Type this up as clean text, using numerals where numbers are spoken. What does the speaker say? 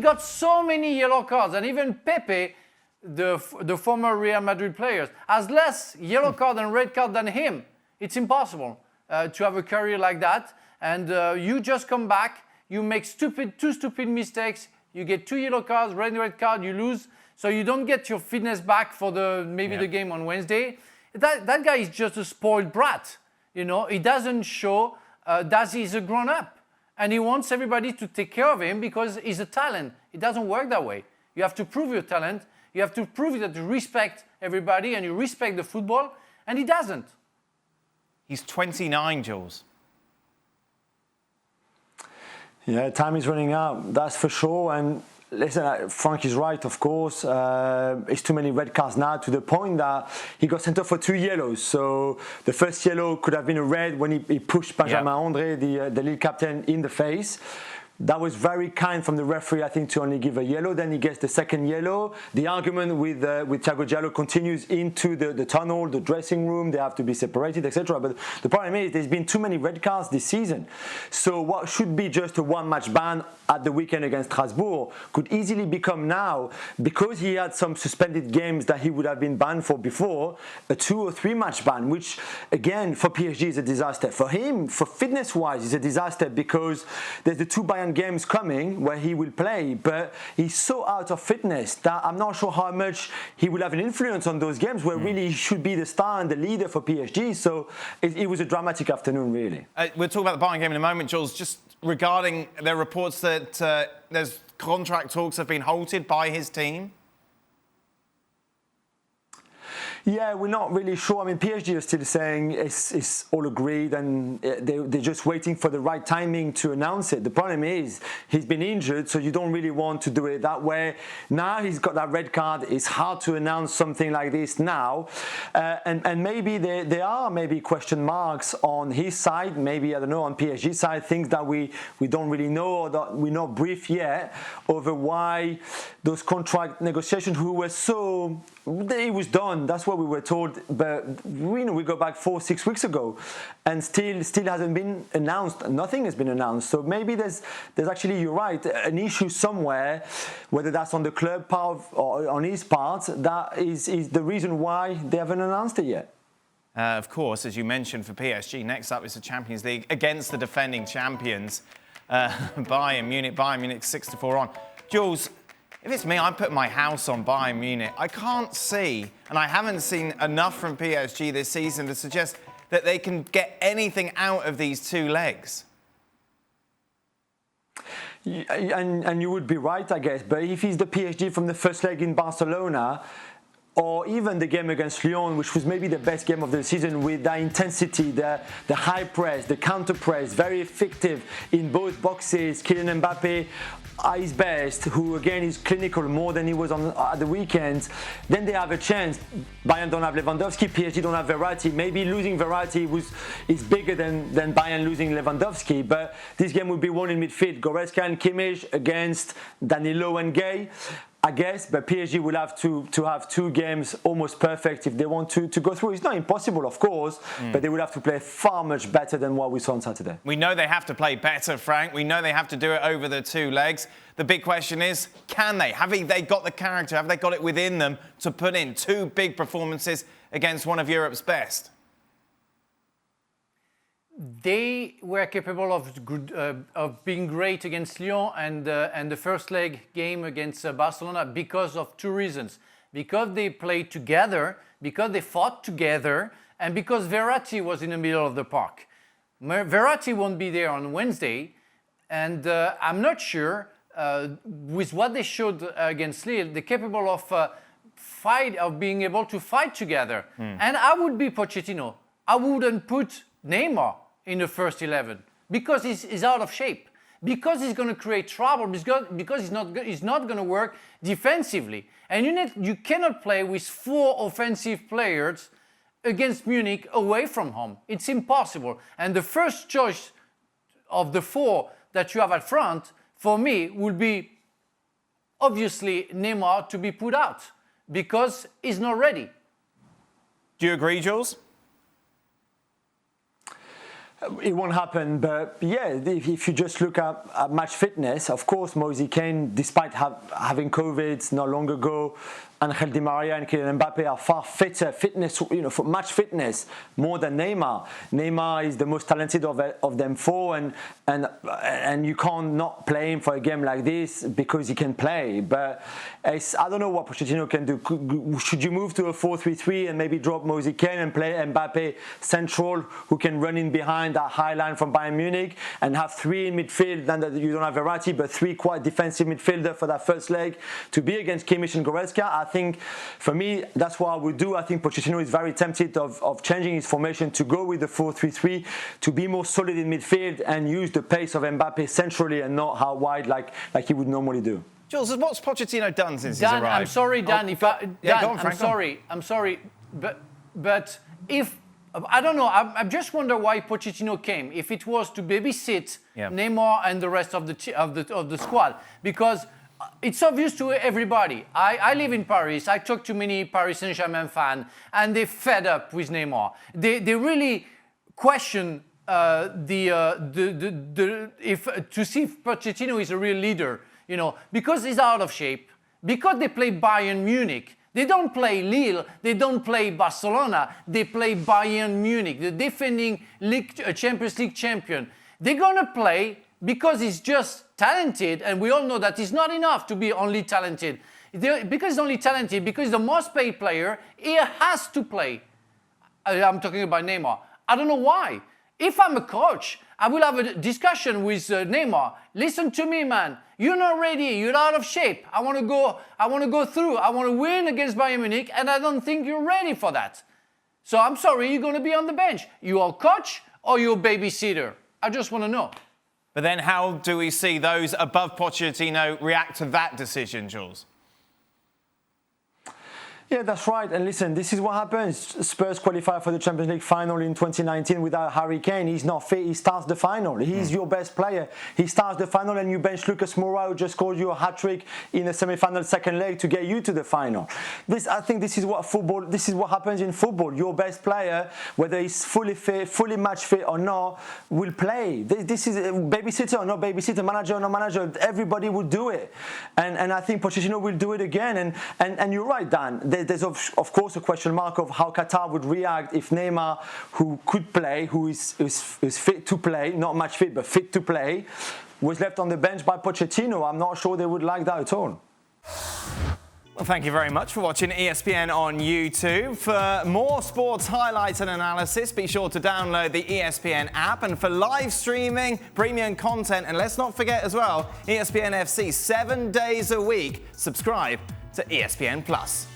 got so many yellow cards, and even Pepe, the former Real Madrid players, has less yellow card and red card than him. It's impossible to have a career like that. And you just come back, you make two stupid mistakes, you get 2 yellow cards, red card, you lose. So you don't get your fitness back for the game on Wednesday. That guy is just a spoiled brat. You know, he doesn't show that he's a grown-up. And he wants everybody to take care of him because he's a talent. It doesn't work that way. You have to prove your talent. You have to prove that you respect everybody and you respect the football. And he doesn't. He's 29, Jules. Yeah, time is running out, that's for sure. And listen, Frank is right, of course. It's too many red cards now to the point that he got sent off for 2 yellows. So the first yellow could have been a red when he pushed Benjamin André, the Lille captain, in the face. That was very kind from the referee, I think, to only give a yellow. Then he gets the second yellow. The argument with Thiago Diallo continues into the tunnel, the dressing room. They have to be separated, etc. But the problem is there's been too many red cards this season. So what should be just a one-match ban at the weekend against Strasbourg could easily become now, because he had some suspended games that he would have been banned for before, a 2 or 3 match ban, which again for PSG is a disaster. For him, for fitness-wise, is a disaster because there's the 2 Bayern games coming where he will play, but he's so out of fitness that I'm not sure how much he will have an influence on those games where really he should be the star and the leader for PSG. So it was a dramatic afternoon, really. We'll talk about the Bayern game in a moment, Jules. Just regarding their reports that there's contract talks have been halted by his team. Yeah, we're not really sure. I mean, PSG are still saying it's all agreed and they're just waiting for the right timing to announce it. The problem is he's been injured, so you don't really want to do it that way. Now he's got that red card. It's hard to announce something like this now. And maybe there are maybe question marks on his side, maybe, I don't know, on PSG side, things that we don't really know or that we're not briefed yet over why those contract negotiations who were so... It was done. That's what we were told. But we go back 4-6 weeks ago, and still hasn't been announced. Nothing has been announced. So maybe there's actually, you're right, an issue somewhere, whether that's on the club part or on his part. That is the reason why they haven't announced it yet. Of course, as you mentioned, for PSG, next up is the Champions League against the defending champions, Bayern Munich. Bayern Munich 6-4 on. Jules. If it's me, I'm putting my house on Bayern Munich. I can't see, and I haven't seen enough from PSG this season to suggest that they can get anything out of these 2 legs. And you would be right, I guess. But if he's the PSG from the first leg in Barcelona, or even the game against Lyon, which was maybe the best game of the season, with that intensity, the high press, the counter press, very effective in both boxes. Kylian Mbappe at his best, who again is clinical more than he was at the weekend. Then they have a chance. Bayern don't have Lewandowski, PSG don't have Verratti. Maybe losing Verratti is bigger than Bayern losing Lewandowski. But this game will be won in midfield. Goretzka and Kimmich against Danilo and Gay, I guess, but PSG will have to have 2 games almost perfect if they want to go through. It's not impossible, of course, but they will have to play far much better than what we saw on Saturday. We know they have to play better, Frank. We know they have to do it over the 2 legs. The big question is, can they? Have they got the character? Have they got it within them to put in 2 big performances against one of Europe's best? They were capable of being great against Lyon and the first leg game against Barcelona because of 2 reasons. Because they played together, because they fought together, and because Verratti was in the middle of the park. Verratti won't be there on Wednesday, and I'm not sure with what they showed against Lille, they're capable of being able to fight together. And I would be Pochettino. I wouldn't put Neymar in the first 11 because he's out of shape, because he's going to create trouble, because he's not going to work defensively. And you cannot play with 4 offensive players against Munich away from home. It's impossible. And the first choice of the 4 that you have at front, for me, will be obviously Neymar to be put out because he's not ready. Do you agree, Jules? It won't happen, but yeah, if you just look at match fitness, of course, Moise Kean, despite having COVID not long ago, Angel Di Maria and Kylian Mbappe are far fitter, for match fitness, more than Neymar. Neymar is the most talented of them four, and you can't not play him for a game like this because he can play. But I don't know what Pochettino can do. Should you move to a 4-3-3 and maybe drop Moise Kean and play Mbappe central, who can run in behind that high line from Bayern Munich, and have three in midfield? Then you don't have Verratti, but three quite defensive midfielder for that first leg to be against Kimmich and Goretzka. I think, for me, that's what I would do. I think Pochettino is very tempted of changing his formation to go with the 4-3-3, to be more solid in midfield and use the pace of Mbappe centrally and not out wide like he would normally do. Jules, what's Pochettino done since Dan, he's arrived? I'm sorry, Dan. Go on, Frank, I'm sorry, but if I don't know, I just wonder why Pochettino came. If it was to babysit Neymar and the rest of the squad, because it's obvious to everybody. I live in Paris. I talk to many Paris Saint-Germain fans, and they're fed up with Neymar. They really question if Pochettino is a real leader. Because he's out of shape. Because they play Bayern Munich. They don't play Lille. They don't play Barcelona. They play Bayern Munich, the defending Champions League champion. They're gonna play because he's just talented, and we all know that it's not enough to be only talented. Because he's only talented, because he's the most paid player, he has to play. I'm talking about Neymar. I don't know why. If I'm a coach, I will have a discussion with Neymar. Listen to me, man. You're not ready. You're out of shape. I want to go through. I want to win against Bayern Munich, and I don't think you're ready for that. So I'm sorry, you're going to be on the bench. You are coach or you're babysitter? I just want to know. But then how do we see those above Pochettino react to that decision, Jules? Yeah, that's right. And listen, this is what happens. Spurs qualify for the Champions League final in 2019 without Harry Kane. He's not fit. He starts the final. He's your best player. He starts the final, and you bench Lucas Moura, who just scored you a hat-trick in a semi-final second leg to get you to the final. I think this is what happens in football. Your best player, whether he's fully fit, fully match fit or not, will play. This is babysitter or not babysitter, manager or not manager. Everybody will do it. And I think Pochettino will do it again. And you're right, Dan. There's of course a question mark of how Qatar would react if Neymar, who could play, who is fit to play, not match fit but fit to play, was left on the bench by Pochettino. I'm not sure they would like that at all. Well, thank you very much for watching ESPN on YouTube. For more sports highlights and analysis, be sure to download the ESPN app. And for live streaming, premium content, and let's not forget as well, ESPN FC 7 days a week. Subscribe to ESPN Plus.